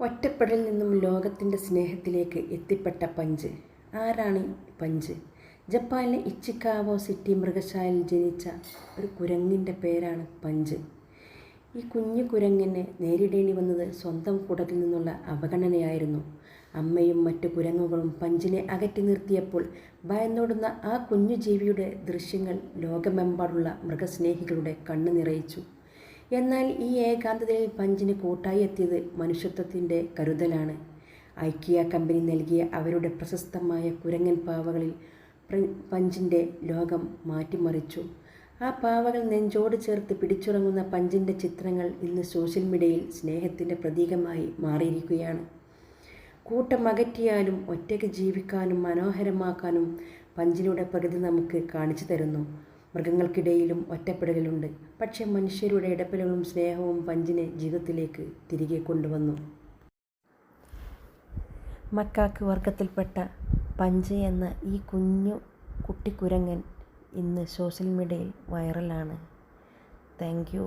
ഒറ്റപ്പെടലിൽ നിന്നും ലോകത്തിൻ്റെ സ്നേഹത്തിലേക്ക് എത്തിപ്പെട്ട പഞ്ച്. ആരാണ് പഞ്ച്? ജപ്പാനിലെ ഇച്ചിക്കാവോ സിറ്റി മൃഗശാലയിൽ ജനിച്ച ഒരു കുരങ്ങിൻ്റെ പേരാണ് പഞ്ച്. ഈ കുഞ്ഞു കുരങ്ങിനെ നേരിടേണ്ടി വന്നത് സ്വന്തം കൂട്ടത്തിൽ നിന്നുള്ള അവഗണനയായിരുന്നു. അമ്മയും മറ്റു കുരങ്ങുകളും പഞ്ചിനെ അകറ്റി നിർത്തിയപ്പോൾ ഭയന്നോടുന്ന ആ കുഞ്ഞു ജീവിയുടെ ദൃശ്യങ്ങൾ ലോകമെമ്പാടുള്ള മൃഗസ്നേഹികളുടെ കണ്ണു നിറയിച്ചു. എന്നാൽ ഈ ഏകാന്തതയിൽ പഞ്ചിന് കൂട്ടായി എത്തിയത് മനുഷ്യത്വത്തിൻ്റെ കരുതലാണ്. ഐക്കിയ കമ്പനി നൽകിയ അവരുടെ പ്രശസ്തമായ കുരങ്ങൻ പാവകളിൽ പഞ്ചിൻ്റെ ലോകം മാറ്റിമറിച്ചു. ആ പാവകൾ നെഞ്ചോട് ചേർത്ത് പിടിച്ചുറങ്ങുന്ന പഞ്ചിൻ്റെ ചിത്രങ്ങൾ ഇന്ന് സോഷ്യൽ മീഡിയയിൽ സ്നേഹത്തിൻ്റെ പ്രതീകമായി മാറിയിരിക്കുകയാണ്. കൂട്ടമകറ്റിയാലും ഒറ്റയ്ക്ക് ജീവിക്കാനും മനോഹരമാക്കാനും പഞ്ചിലൂടെ പ്രകൃതി നമുക്ക് കാണിച്ചു തരുന്നു. മൃഗങ്ങൾക്കിടയിലും ഒറ്റപ്പെടലുണ്ട്, പക്ഷേ മനുഷ്യരുടെ ഇടപെടലും സ്നേഹവും പഞ്ചിനെ ജീവിതത്തിലേക്ക് തിരികെ കൊണ്ടുവന്നു. മക്കാക്ക് വർഗത്തിൽപ്പെട്ട പഞ്ച് എന്ന ഈ കുഞ്ഞു കുട്ടിക്കുരങ്ങൻ ഇന്ന് സോഷ്യൽ മീഡിയയിൽ വൈറലാണ്. Thank you.